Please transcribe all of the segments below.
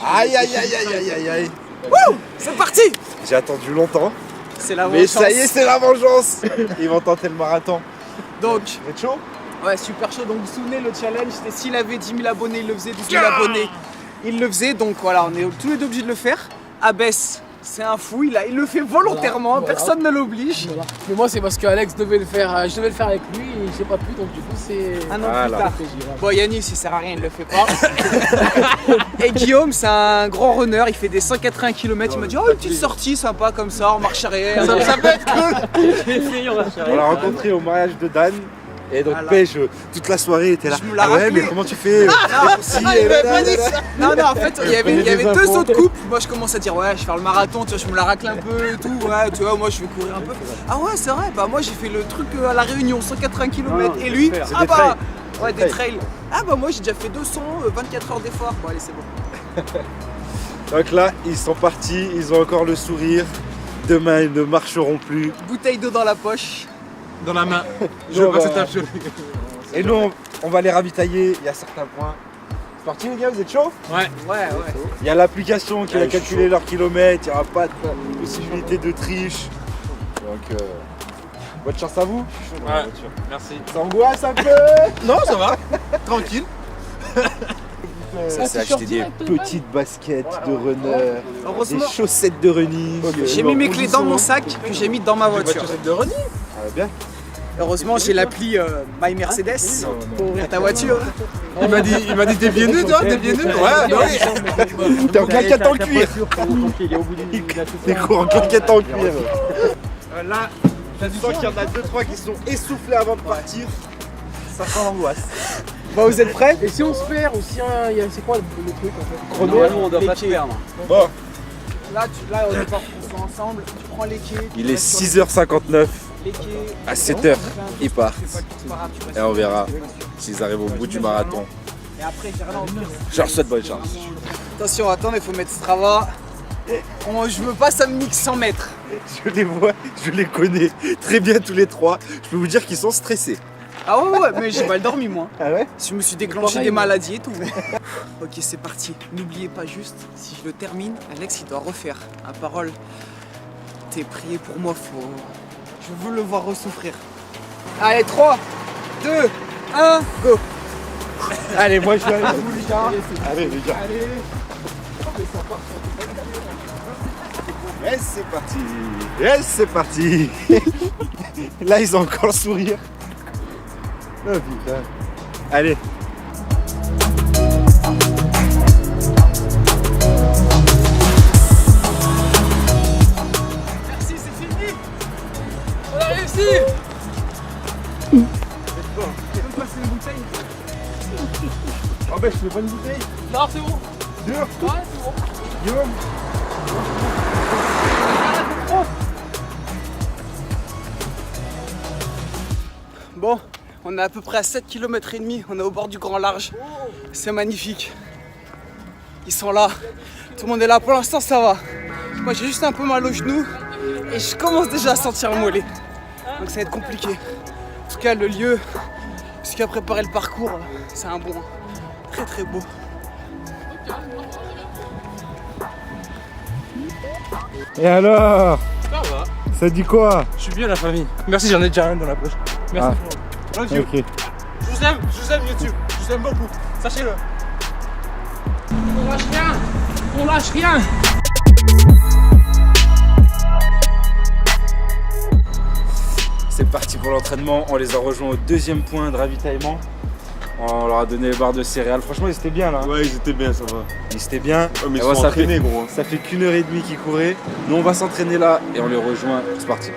Aïe aïe aïe aïe aïe aïe aïe. Wouh, c'est parti. J'ai attendu longtemps. C'est la Mais vengeance. ça y est, c'est la vengeance. Ils vont tenter le marathon. Donc, Vous êtes chaud? ouais, super chaud. Donc, vous vous souvenez, le challenge, c'était s'il avait 10 000 abonnés, il le faisait. 12 000 abonnés, il le faisait. Donc, voilà, on est tous les deux obligés de le faire. Abès, c'est un fou. Il le fait volontairement. Voilà. Personne ne l'oblige. Voilà. Mais moi c'est parce qu'Alex devait le faire, je devais le faire avec lui et j'ai pas pu donc du coup c'est. Un an Voilà. plus tard. Bon, Yannis, il sert à rien, il le fait pas. Et Guillaume, c'est un grand runner. Il fait des 180 km. Il m'a dit, oh, une petite sortie sympa comme ça, en marche arrière. Ça peut être cool. On l'a rencontré au mariage de Dan. Et donc Voilà. Pêche, toute la soirée était là. Je me l'ai Ah ouais, rappelé. mais comment tu fais? Si, il et m'avait là, pas là, dit là. ça. Non, en fait, il y avait des deux infos. autres couples. Moi, je commence à dire, ouais, je vais faire le marathon, tu vois, je me la racle un peu et tout. Ouais, tu vois, moi, je vais courir un peu. Ah ouais, c'est vrai, bah, moi, j'ai fait le truc à La Réunion, 180 km. Et lui, C'est ah des bah, trails. ouais, des trails. Ah bah, moi, j'ai déjà fait 200, 24 heures d'effort. Bon, allez, c'est bon. Donc là, ils sont partis, ils ont encore le sourire. Demain, ils ne marcheront plus. Bouteille d'eau dans la poche. Dans la main. Je Nous, veux on pas va- cette absolue. Et nous, on va les ravitailler. Il y a certains points. C'est parti, les gars, vous êtes chauds? Ouais. Ouais. Il y a l'application qui va Ouais, calculer chaud. leurs kilomètres. Il n'y aura pas de possibilité de triche. Donc, bonne chance à vous. Ouais. Merci. Ça angoisse un peu. Non, ça va. Tranquille. Ça s'est acheté des petites baskets de runner, des Heureusement, chaussettes de running. j'ai mis mes clés dans mon sac que j'ai mis dans ma voiture. de René. Ça va bien. Heureusement, j'ai l'appli My Mercedes pour ouvrir ta voiture. Il m'a dit t'es pieds nus toi, t'es pieds nus. Ouais, bah oui. T'es en claquette en cuir. T'es court en claquette en cuir. Là, je sens qu'il y en a 2-3 qui sont essoufflés avant de partir. Ça sent l'angoisse. Bon, vous êtes prêts? Et si on se perd ou si c'est quoi le truc en fait? Normalement, on doit pas se perdre. Bon, Là, on est partis ensemble. Tu prends les quais. il est 6h59. Les quais. À 7h, ils partent. C'est pas grave, tu restes- Et on verra s'ils arrivent au bout du marathon. Et après, j'ai rien à dire. Je leur souhaite bonne chance. Attention, attends, il faut mettre Strava. Je veux pas, ça me nique 100 mètres. Je les vois, je les connais très bien tous les trois. Je peux vous dire qu'ils sont stressés. Ah ouais, mais j'ai mal dormi, moi. Ah ouais? Je me suis déclenché Pareil, des moi. maladies et tout. Ok, c'est parti. N'oubliez pas juste, si je le termine, Alex, il doit refaire. À parole, t'es prié pour moi, je veux le voir ressouffrir. Allez, 3, 2, 1, go. Allez, moi je vais aller vous les gars. Allez les gars. Yes, c'est parti. Yes, c'est parti. Là, ils ont encore le sourire. Oh putain. Allez. Merci, c'est fini. On a réussi. Tu peux me passer une bouteille? Oh ben, je fais pas une bouteille. Non c'est bon. Deux. Ouais c'est bon. Guillaume. Bon, on est à peu près à 7 km et demi, on est au bord du Grand Large. C'est magnifique. Ils sont là, tout le monde est là, pour l'instant ça va. Moi j'ai juste un peu mal au genou et je commence déjà à sentir le mollet. Donc ça va être compliqué. En tout cas le lieu, ce qui a préparé le parcours, c'est un bon, très très beau. Et alors? Ça va. Ça dit quoi? Je suis bien la famille. Merci, j'en ai déjà un dans la poche. Merci. Love you. Ok. Je vous aime YouTube. Je vous aime beaucoup. Sachez-le. On lâche rien. On lâche rien. C'est parti pour l'entraînement. On les a rejoints au deuxième point de ravitaillement. On leur a donné les barres de céréales. Franchement, ils étaient bien là. Ouais, ils étaient bien, ça va. Ils étaient bien. mais Et ils moi, sont ça entraînés, fait, gros. ça fait qu'1h30 qu'ils couraient. Nous, on va s'entraîner là et on les rejoint. C'est parti.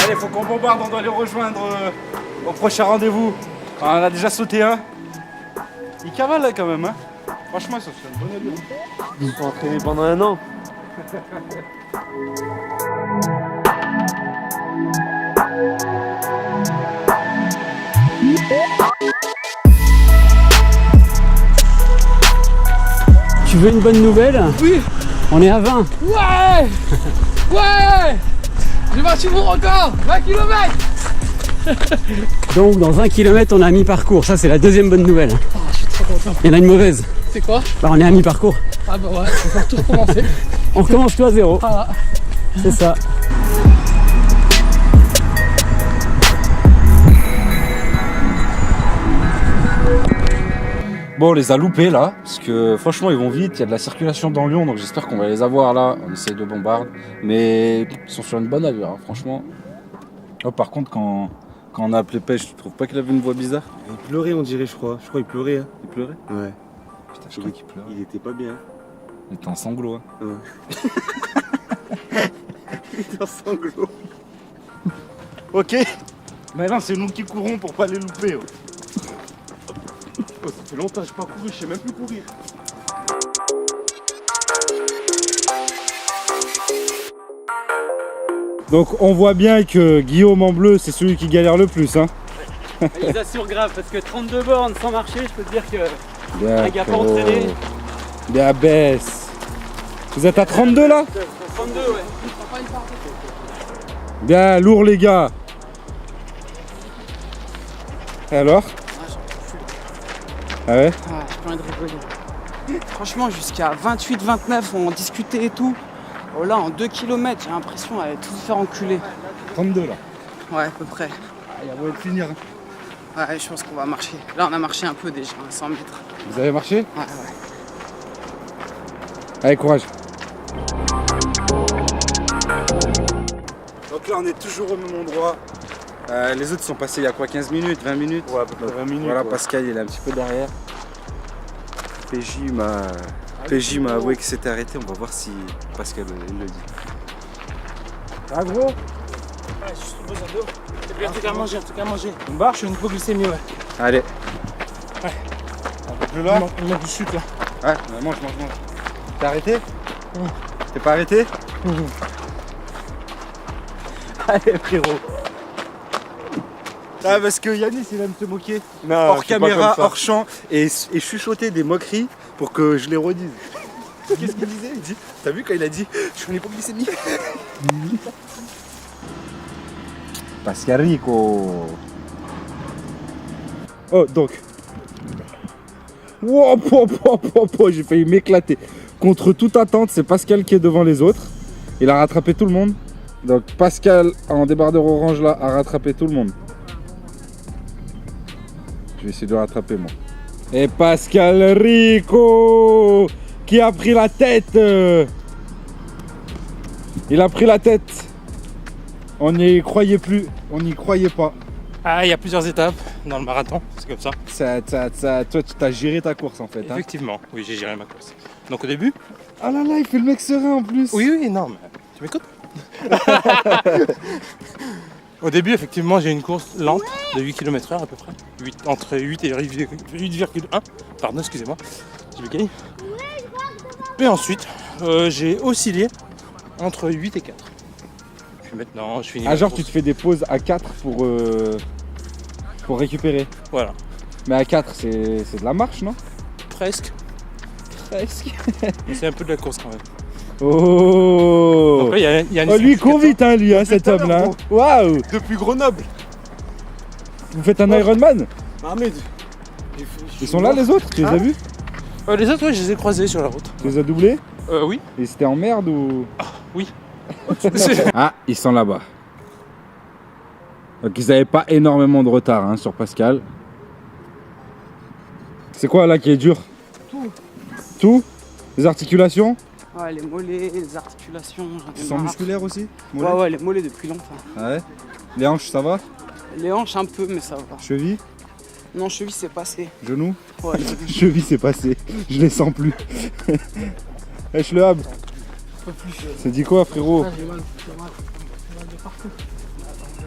Allez, faut qu'on bombarde. On doit les rejoindre au prochain rendez-vous. On en a déjà sauté un. Ils cavalent là quand même. Hein. Franchement, ça fait une bonne allure. Ils sont entraînés pendant un an. Tu veux une bonne nouvelle? Oui, On est à 20. Ouais. Ouais. J'ai battu mon record. 20 km. Donc dans 20 km, on est à mi-parcours. Ça, c'est la deuxième bonne nouvelle. Oh, je suis trop content. Il y en a une mauvaise. C'est quoi? Bah, on est à mi-parcours. Ah bah ouais, on va tout recommencer. On recommence tout à zéro. Ah. C'est ça. Bon, on les a loupés là, parce que franchement ils vont vite, il y a de la circulation dans Lyon, donc j'espère qu'on va les avoir là. On essaye de bombarder, mais ils sont sur une bonne allure, hein, franchement. Oh, par contre, quand on a appelé Pêche, tu trouves pas qu'il avait une voix bizarre? Il pleurait, on dirait, je crois. Je crois qu'il pleurait. Hein. Il pleurait? Ouais. Putain, je crois qu'il pleurait. Il était pas bien. Il était en sanglots. Hein. Ouais. Il était en sanglots. Ok. Maintenant, c'est nous qui courons pour pas les louper. Oh. Oh, ça fait longtemps que j'ai pas couru, je sais même plus courir. Donc, on voit bien que Guillaume en bleu, c'est celui qui galère le plus. Hein. Ils assurent grave parce que 32 bornes sans marcher, je peux te dire que Bien, un gars pas entraîné. Bien, baisse. Vous êtes à 32 là? 32, ouais. Bien, lourd les gars. Et alors? Ah ouais? Ah, j'ai pas envie de rigoler. Franchement, jusqu'à 28-29, on discutait et tout. Oh là, en 2 km, j'ai l'impression d'aller tout se faire enculer. 32 là. Ouais, à peu près. Il y a moyen de finir. Hein. Ouais, je pense qu'on va marcher. Là, on a marché un peu déjà, 100 mètres. Vous avez marché? Ouais, ouais. Allez, courage. Donc là, on est toujours au même endroit. Les autres sont passés il y a quoi, 15 minutes, 20 minutes? Ouais, à peu près 20 minutes. Voilà, ouais. Pascal, il est un petit peu derrière. PJ m'a avoué qu'il s'était arrêté. On va voir si Pascal il le dit. Ah gros? Ouais, j'ai juste besoin d'eau. J'ai un truc à manger, un truc à manger. On barre, je suis une hypoglycémie, ouais. Allez. Ouais. Un peu plus là? Il manque du sucre là. Ouais, mange. T'es arrêté? T'es pas arrêté? Allez frérot. Ah parce que Yanis il aime te moquer. Non, Hors je suis pas caméra, comme ça. hors champ et chuchoter des moqueries pour que je les redise. Qu'est-ce qu'il disait? Il dit, t'as vu quand il a dit je suis en hypoglycémie? Pascal Rico. Oh donc. Wow, j'ai failli m'éclater. Contre toute attente, c'est Pascal qui est devant les autres. Il a rattrapé tout le monde. Donc Pascal en débardeur orange là a rattrapé tout le monde. Je vais essayer de le rattraper moi. Et Pascal Rico qui a pris la tête. Il a pris la tête. On n'y croyait plus. On n'y croyait pas. Ah, il y a plusieurs étapes dans le marathon, c'est comme ça. Toi, tu t'as géré ta course en fait. Hein. Effectivement, oui, j'ai géré ma course. Donc au début. Ah là là, il fait le mec serein en plus. Oui, non, mais tu m'écoutes? Au début, effectivement, j'ai une course lente de 8 km/h à peu près. Entre 8 et 8,1. Pardon, excusez-moi. J'ai bégaye. Et ensuite, j'ai oscillé entre 8 et 4. Puis maintenant, je finis. Ah ma genre course. tu te fais des pauses à 4 pour récupérer. Voilà. Mais à 4 c'est de la marche non? Presque. Presque. Mais c'est un peu de la course quand même. Oh, Donc là, il y a une oh lui il court signification. vite hein lui hein, cet homme là. Waouh. Depuis Grenoble. Vous faites un Ironman? Ahmed. Ils sont là les autres? Tu les as vus? Les autres, ouais, je les ai croisés sur la route. Tu les as doublés? Oui. Et c'était en merde ou? Oui. Ah, ils sont là-bas. Donc ils n'avaient pas énormément de retard hein, sur Pascal. C'est quoi là qui est dur? Tout. Tout? Les articulations? Ouais, les mollets, les articulations, j'en ai Ils sont marre. musculaires aussi? Ouais, les mollets depuis longtemps. Ah ouais? Les hanches ça va? Les hanches un peu, mais ça va. Cheville? Non, cheville, c'est passé. Genoux? Ouais, Cheville c'est passé, je les sens plus. Wesh le hab. Ça dit quoi frérot? J'ai mal de partout.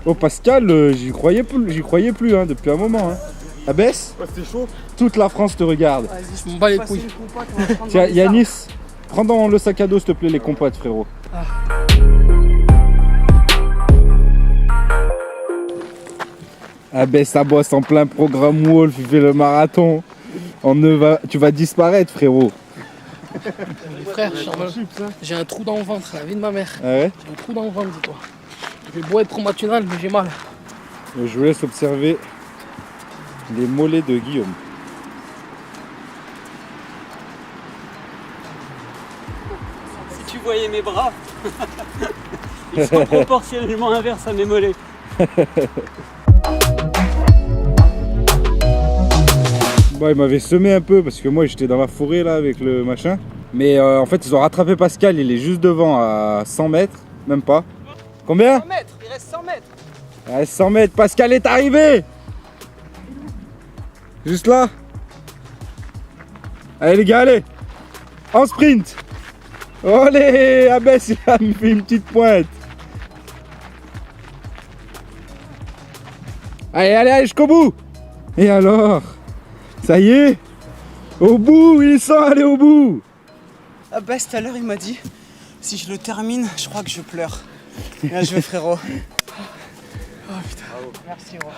Oh Pascal, j'y croyais plus hein, depuis un moment. Hein. Abaisse, Ouais, c'était chaud. toute la France te regarde. Je m'en bats les couilles. Tiens Yanis, prends dans le sac à dos s'il te plaît les compotes frérot. Abaisse ça bosse en plein programme Wolf, il fait le marathon. Tu vas disparaître frérot. Frère, j'ai un trou dans le ventre, la vie de ma mère. Ah ouais? J'ai un trou dans le ventre, dis-toi. J'ai beau être matinal, mais j'ai mal. Je vous laisse observer les mollets de Guillaume. Si tu voyais mes bras, ils sont proportionnellement inverses à mes mollets. Bon, il m'avait semé un peu parce que moi j'étais dans la forêt là avec le machin. Mais en fait ils ont rattrapé Pascal, il est juste devant à 100 mètres, même pas. Combien? 100 mètres, il reste 100 mètres. Il reste 100 mètres, Pascal est arrivé. Juste là. Allez les gars, allez. En sprint. Allez, Abès il a fait une petite pointe. Allez, allez, allez jusqu'au bout. Et alors? Ça y est? Au bout, ils sont allés au bout. Ah bah tout à l'heure il m'a dit, si je le termine, je crois que je pleure. Bien joué frérot. Oh putain. Bravo. Merci Ro.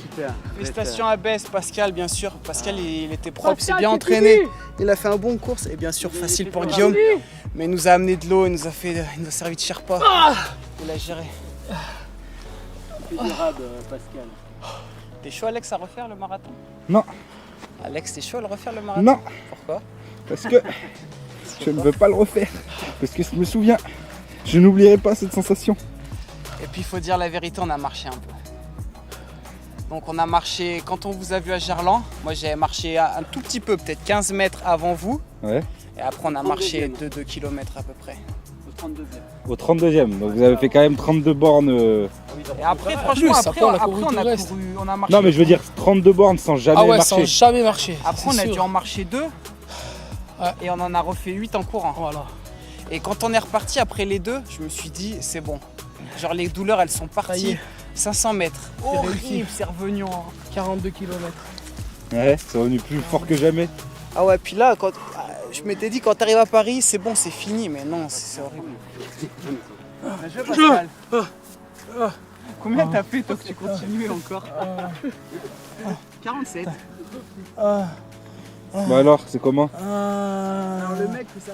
Super. Félicitations à Bess, Pascal bien sûr. Pascal il était propre, il s'est bien entraîné. Il a fait un bon course et bien sûr facile pour Guillaume. Mais il nous a amené de l'eau, il nous a servi de Sherpa. Il a géré. Adorable, Pascal. T'es chaud Alex à refaire le marathon? Non. Alex t'es chaud à le refaire le marathon? Non. Pourquoi? Parce que je ne veux pas le refaire. Parce que je me souviens, je n'oublierai pas cette sensation. Et puis il faut dire la vérité, on a marché un peu. Donc on a marché, quand on vous a vu à Gerland, moi j'avais marché un tout petit peu, peut-être 15 mètres avant vous. Ouais. Et après on a marché de 2 km à peu près. Au 32e. Au 32e, donc vous avez fait quand même 32 bornes. Et après franchement, après on a couru, on a marché. Non mais je veux dire 32 bornes sans jamais Ah ouais, marcher. sans jamais marcher. Après on c'est a sûr. dû en marcher 2 et on en a refait 8 en courant. Voilà. Et quand on est reparti après les 2, je me suis dit c'est bon. Genre les douleurs elles sont Ça y parties. est. 500 mètres. C'est réussi. Horrible, c'est revenu en... 42 km. Ouais, c'est revenu plus fort que jamais. Ah ouais, puis là, quand je m'étais dit quand t'arrives à Paris, c'est bon, c'est fini, mais non, c'est horrible. Bien joué, Pascal. Combien t'as fait toi que tu continuais encore 47. Bah alors, c'est comment? Alors le mec, ça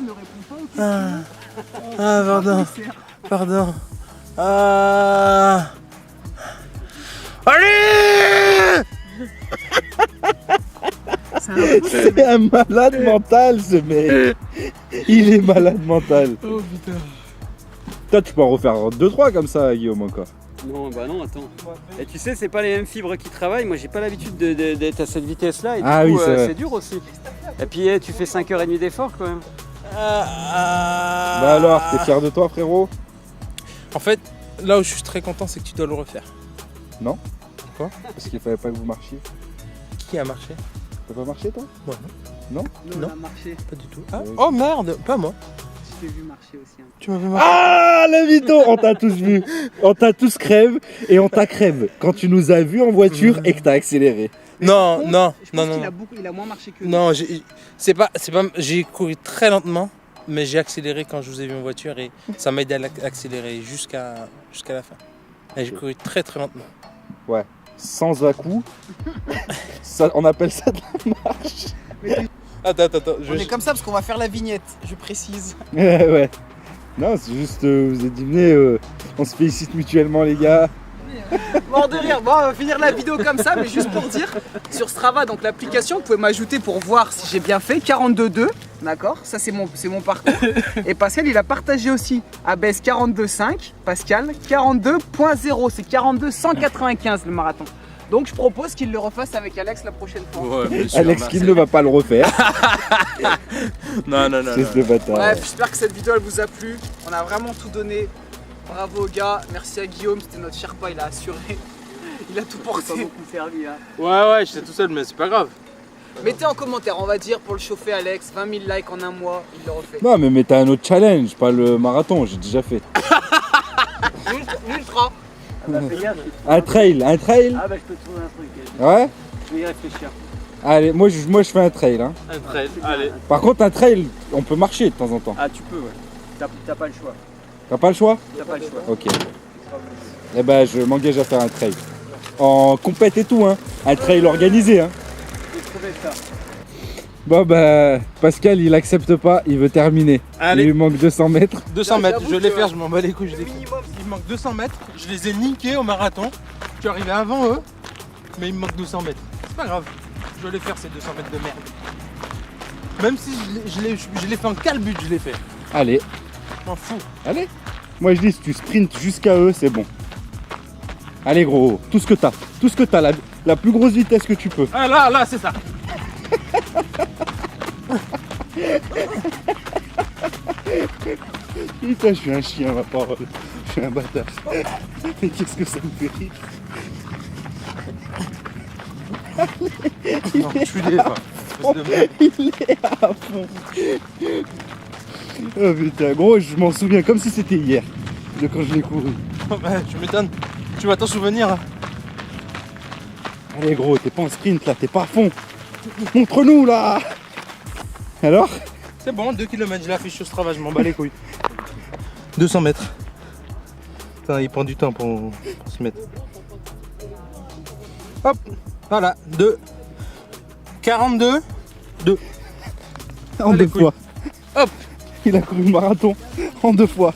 ne répond pas aux questions. Pardon. Pardon. Allez! C'est un malade mental ce mec. Il est malade mental. Oh putain. Toi tu peux en refaire 2-3 comme ça Guillaume encore. Non, bah non, attends. Et tu sais, c'est pas les mêmes fibres qui travaillent. Moi, j'ai pas l'habitude d'être à cette vitesse-là. Et du Ah coup, oui, c'est vrai. c'est dur aussi. Et puis, tu fais 5h30 d'effort quand même. Bah alors, t'es fier de toi frérot? En fait, là où je suis très content, c'est que tu dois le refaire. Non. Pourquoi? Parce qu'il fallait pas que vous marchiez. Qui a marché? T'as pas marché toi? Moi non. Nous, Non. on a marché. Pas du tout. Ah, oh merde, pas moi. Je t'ai vu marcher aussi. Tu m'as vu marcher. Ah le mytho. On t'a tous vu. On t'a tous crève et on t'a crève quand tu nous as vus en voiture et que t'as accéléré. Non, non, Je pense non, qu'il non. a il a moins marché que nous. Non, j'ai couru très lentement, mais j'ai accéléré quand je vous ai vu en voiture et ça m'a aidé à accélérer jusqu'à la fin. Et j'ai couru très très lentement. Ouais. Sans à-coup. Ça, on appelle ça de la marche. Attends, On est comme ça parce qu'on va faire la vignette, je précise. Ouais. Non, c'est juste, vous êtes dit, venez, on se félicite mutuellement les gars. Mort de rire. Bon, on va finir la vidéo comme ça, mais juste pour dire, sur Strava, donc l'application, vous pouvez m'ajouter pour voir si j'ai bien fait. 42,2, d'accord? Ça, c'est mon parcours. Et Pascal, il a partagé aussi. Abès 42,5, Pascal 42,0. C'est 42,195 le marathon. Donc, je propose qu'il le refasse avec Alex la prochaine fois. Ouais, bien sûr, Alex merci. qui ne va pas le refaire. Non. C'est ce bâtard. Bref, j'espère que cette vidéo elle vous a plu. On a vraiment tout donné. Bravo aux gars. Merci à Guillaume, c'était notre Sherpa, il a assuré. Il a tout porté. servi, hein. Ouais, j'étais tout seul, mais c'est pas grave. Mettez en commentaire, on va dire, pour le chauffer Alex, 20 000 likes en un mois, il le refait. Non, mais mettez un autre challenge, pas le marathon, j'ai déjà fait. L'ultra. Ah bah fais gaffe. Un trail. Ah bah je peux te trouver un truc. Ouais. Je vais y réfléchir. Allez, moi je fais un trail. Hein. Un trail, allez. Par contre, un trail, on peut marcher de temps en temps. Ah tu peux ouais. T'as pas le choix. T'as pas le choix? T'as pas le choix. Ok. Eh ben, je m'engage à faire un trail. En compète et tout, hein. Un trail organisé, hein. J'ai trouvé ça. Bon bah Pascal il accepte pas, il veut terminer. Allez. Il lui manque 200 mètres. 200 mètres, j'avoue je vais les que- faire, je m'en bats les couilles. Il me manque 200 mètres, je les ai niqués au marathon. Je suis arrivé avant eux, mais il me manque 200 mètres. C'est pas grave, je vais les faire ces 200 mètres de merde. Même si je l'ai fait en calbut, je l'ai fait. Allez, Je m'en fous. allez. Moi je dis si tu sprintes jusqu'à eux, c'est bon. Allez gros, tout ce que t'as, la plus grosse vitesse que tu peux. Ah là, c'est ça. Putain, je suis un chien, ma parole. Je suis un bâtard. Mais qu'est-ce que ça me fait rire. Non, je suis des Il est à fond. Oh putain, gros, je m'en souviens comme si c'était hier, de quand je l'ai couru. Tu m'étonnes. Tu vas t'en souvenir. Hein. Allez gros, t'es pas en sprint là, t'es pas à fond. Montre-nous là. Alors? C'est bon, 2 km, je l'ai affiché sur Strava, je m'en bats les couilles. 200 mètres. Putain, il prend du temps pour se mettre. Hop, voilà, 2. 42. 2. En Allez, deux fois. Hop. Il a couru le marathon en 2 fois.